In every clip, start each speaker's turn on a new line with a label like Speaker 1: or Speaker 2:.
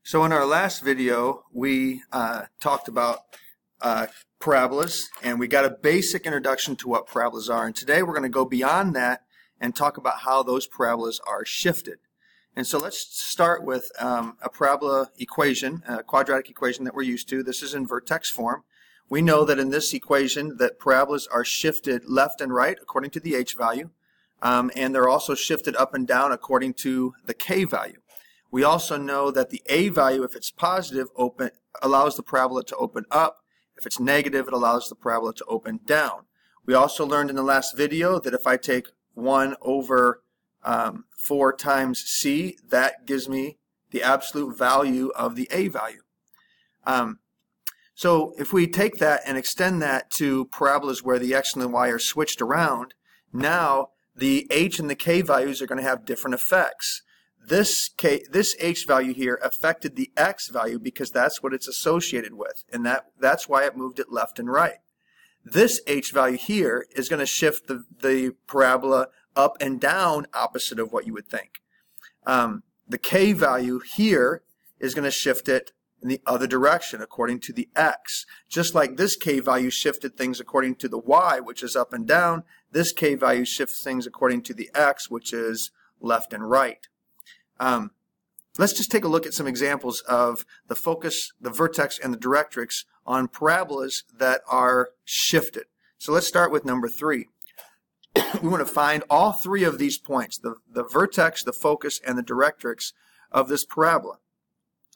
Speaker 1: So in our last video, we talked about parabolas, and we got a basic introduction to what parabolas are. And today we're going to go beyond that and talk about how those parabolas are shifted. And so let's start with a parabola equation, a quadratic equation that we're used to. This is in vertex form. We know that in this equation that parabolas are shifted left and right according to the h value, and they're also shifted up and down according to the k value. We also know that the a value, if it's positive, allows the parabola to open up. If it's negative, it allows the parabola to open down. We also learned in the last video that if I take 1 over 4 times c, that gives me the absolute value of the a value. So if we take that and extend that to parabolas where the x and the y are switched around, now the h and the k values are going to have different effects. This h value here affected the x value because that's what it's associated with, and that's why it moved it left and right. This h value here is going to shift the parabola up and down opposite of what you would think. The k value here is going to shift it in the other direction according to the x. Just like this k value shifted things according to the y, which is up and down, this k value shifts things according to the x, which is left and right. Let's just take a look at some examples of the focus, the vertex, and the directrix on parabolas that are shifted. So let's start with number 3. We want to find all 3 of these points, the vertex, the focus, and the directrix of this parabola.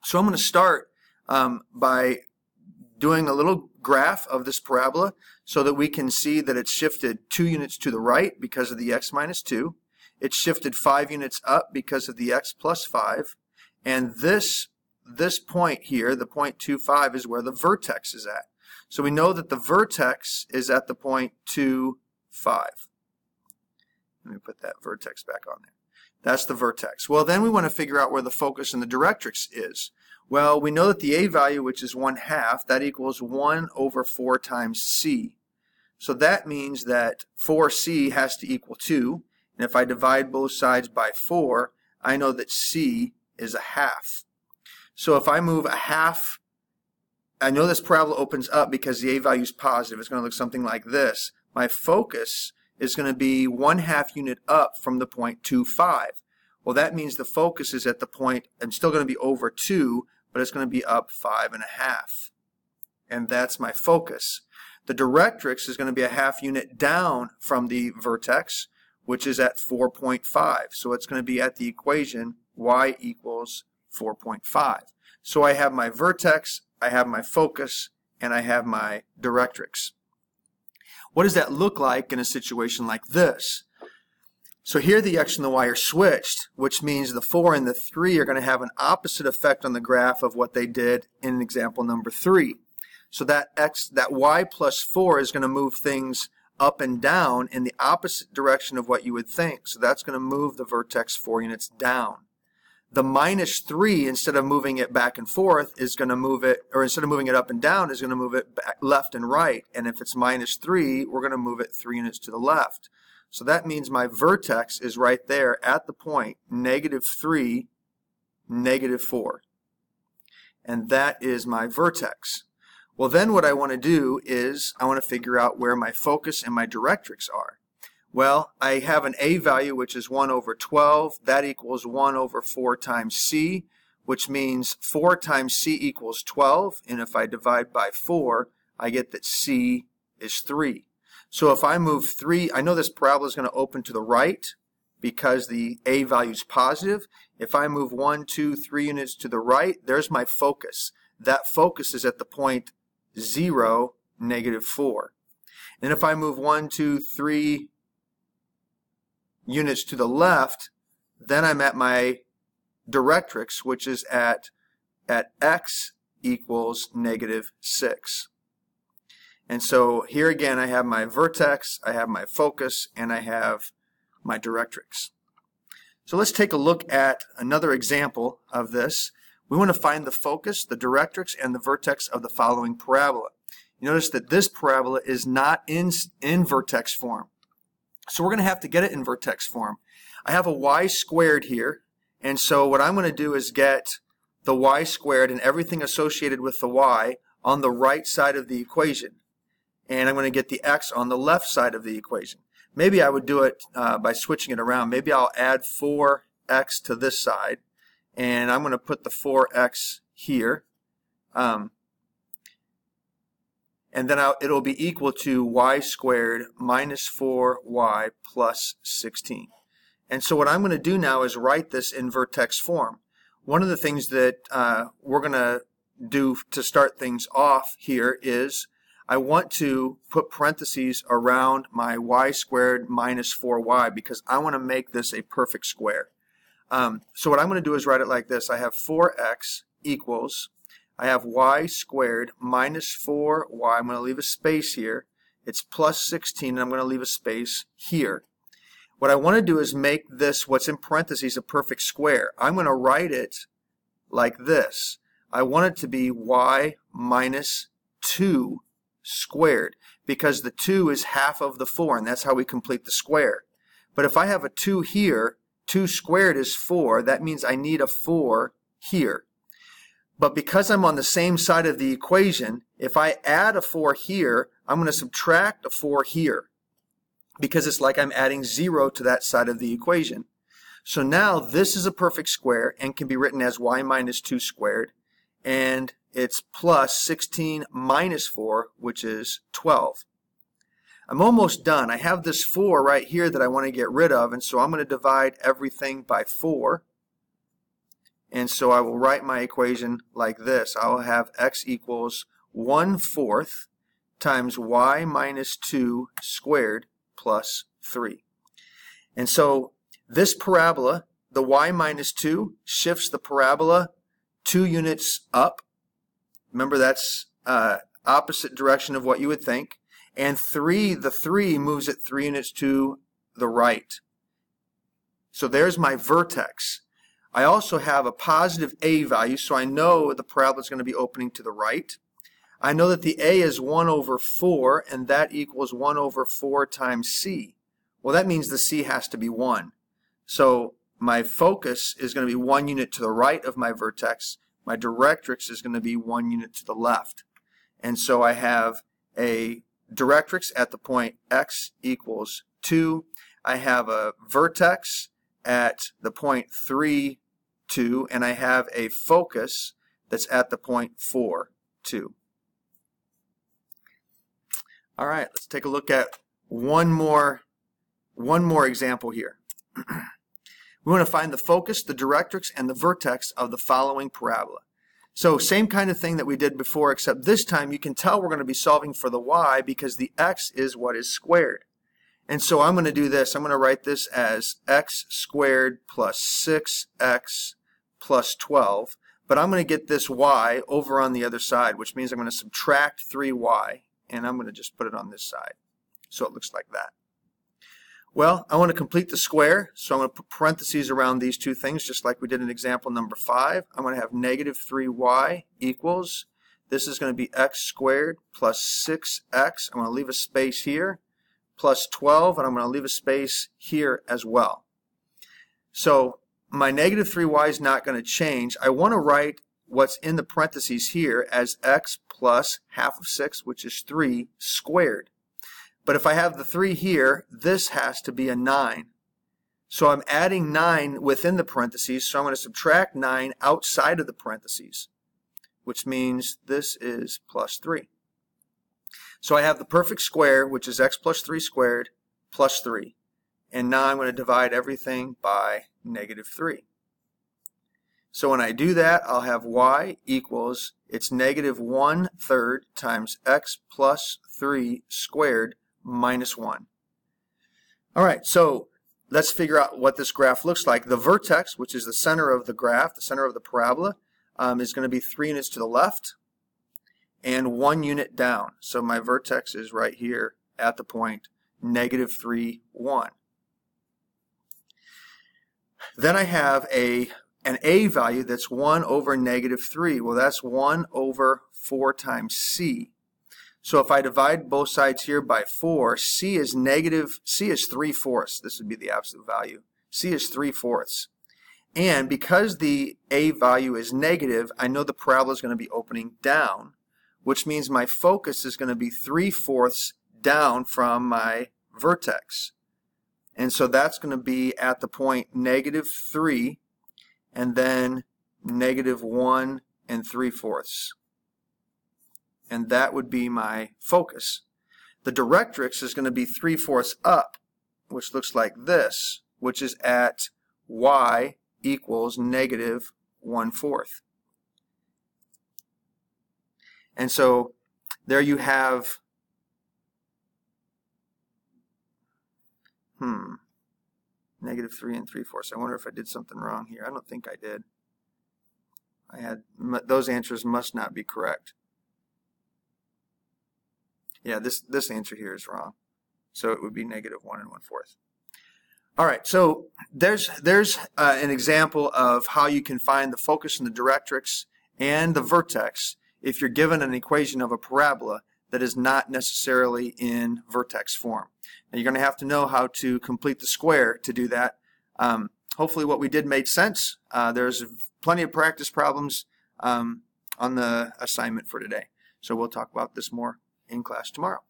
Speaker 1: So I'm going to start by doing a little graph of this parabola so that we can see that it's shifted 2 units to the right because of the x minus 2. It's shifted 5 units up because of the x plus 5. And this point here, the point 25, is where the vertex is at. So we know that the vertex is at the point 2, 5. Let me put that vertex back on there. That's the vertex. Well, then we want to figure out where the focus and the directrix is. Well, we know that the a value, which is 1/2, that equals 1 over 4 times c. So that means that 4c has to equal 2. And if I divide both sides by 4, I know that c is 1/2. So if I move 1/2, I know this parabola opens up because the a value is positive. It's going to look something like this. My focus is going to be 1/2 unit up from the point 2, 5. Well, that means the focus is at the point, I'm still going to be over 2, but it's going to be up 5.5. And that's my focus. The directrix is going to be 1/2 unit down from the vertex, which is at 4.5. So it's going to be at the equation y equals 4.5. So I have my vertex, I have my focus, and I have my directrix. What does that look like in a situation like this? So here the x and the y are switched, which means the 4 and the 3 are going to have an opposite effect on the graph of what they did in example number 3. So that y plus 4 is going to move things up and down in the opposite direction of what you would think. So that's going to move the vertex 4 units down. The minus 3, instead of moving it back and forth, is going to move it, or instead of moving it up and down, is going to move it back left and right. And if it's minus 3, we're going to move it 3 units to the left. So that means my vertex is right there at the point -3, -4. And that is my vertex. Well, then what I want to do is I want to figure out where my focus and my directrix are. Well, I have an a value, which is 1 over 12. That equals 1 over 4 times c, which means 4 times c equals 12. And if I divide by 4, I get that c is 3. So if I move 3, I know this parabola is going to open to the right because the a value is positive. If I move 1, 2, 3 units to the right, there's my focus. That focus is at the point 0, -4. And if I move 1, 2, 3 units to the left, then I'm at my directrix, which is at x equals -6. And so here again I have my vertex, I have my focus, and I have my directrix. So let's take a look at another example of this. We want to find the focus, the directrix, and the vertex of the following parabola. You notice that this parabola is not in vertex form. So we're going to have to get it in vertex form. I have a y squared here, and so what I'm going to do is get the y squared and everything associated with the y on the right side of the equation. And I'm going to get the x on the left side of the equation. Maybe I would do it by switching it around. Maybe I'll add 4x to this side, and I'm going to put the 4x here. And then it'll be equal to y squared minus 4y plus 16. And so what I'm going to do now is write this in vertex form. One of the things that we're going to do to start things off here is I want to put parentheses around my y squared minus 4y because I want to make this a perfect square. So what I'm going to do is write it like this. I have 4x equals, I have y squared minus 4y. I'm going to leave a space here. It's plus 16, and I'm going to leave a space here. What I want to do is make this, what's in parentheses, a perfect square. I'm going to write it like this. I want it to be y minus 2 squared because the 2 is half of the 4, and that's how we complete the square. But if I have a 2 here, 2 squared is 4. That means I need a 4 here. But because I'm on the same side of the equation, if I add a 4 here, I'm going to subtract a 4 here because it's like I'm adding 0 to that side of the equation. So now this is a perfect square and can be written as y minus 2 squared, and it's plus 16 minus 4, which is 12. I'm almost done. I have this 4 right here that I want to get rid of, and so I'm going to divide everything by 4. And so I will write my equation like this. I will have x equals 1/4 times y minus 2 squared plus 3. And so this parabola, the y minus 2, shifts the parabola 2 units up. Remember, that's opposite direction of what you would think. And the 3 moves it 3 units to the right. So there's my vertex. I also have a positive a value, so I know the parabola is going to be opening to the right. I know that the a is 1/4, and that equals 1/4 times c. Well, that means the c has to be 1. So my focus is going to be 1 unit to the right of my vertex. My directrix is going to be 1 unit to the left. And so I have a directrix at the point x equals 2. I have a vertex at the point 3, 2, and I have a focus that's at the point 4, 2. All right, let's take a look at one more example here. We want to find the focus, the directrix, and the vertex of the following parabola. So same kind of thing that we did before, except this time you can tell we're going to be solving for the y because the x is what is squared. And so I'm going to do this. I'm going to write this as x squared plus 6x plus 12. But I'm going to get this y over on the other side, which means I'm going to subtract 3y. And I'm going to just put it on this side. So it looks like that. Well, I want to complete the square, so I'm going to put parentheses around these two things, just like we did in example number 5. I'm going to have negative 3y equals, this is going to be x squared plus 6x. I'm going to leave a space here, plus 12, and I'm going to leave a space here as well. So my negative 3y is not going to change. I want to write what's in the parentheses here as x plus half of 6, which is 3, squared. But if I have the 3 here, this has to be a 9. So I'm adding 9 within the parentheses, so I'm going to subtract 9 outside of the parentheses, which means this is plus 3. So I have the perfect square, which is x plus 3 squared plus 3. And now I'm going to divide everything by negative 3. So when I do that, I'll have y equals, it's negative 1/3 times x plus 3 squared minus 1. All right, so let's figure out what this graph looks like. The vertex, which is the center of the graph, the center of the parabola, is going to be 3 units to the left and 1 unit down. So my vertex is right here at the point negative 3, 1. Then I have an a value that's 1 over negative 3. Well, that's 1 over 4 times c. So if I divide both sides here by 4, c is 3/4. This would be the absolute value. c is 3/4. And because the A value is negative, I know the parabola is going to be opening down, which means my focus is going to be 3/4 down from my vertex. And so that's going to be at the point -3 and then -1 3/4. And that would be my focus. The directrix is going to be 3/4 up, which looks like this, which is at y equals -1/4. And so there you have -3 3/4. I wonder if I did something wrong here. I don't think I did. Those answers must not be correct. Yeah, this answer here is wrong. So it would be -1 1/4. All right, so there's an example of how you can find the focus and the directrix and the vertex if you're given an equation of a parabola that is not necessarily in vertex form. Now you're going to have to know how to complete the square to do that. Hopefully what we did made sense. There's plenty of practice problems on the assignment for today. So we'll talk about this more in class tomorrow.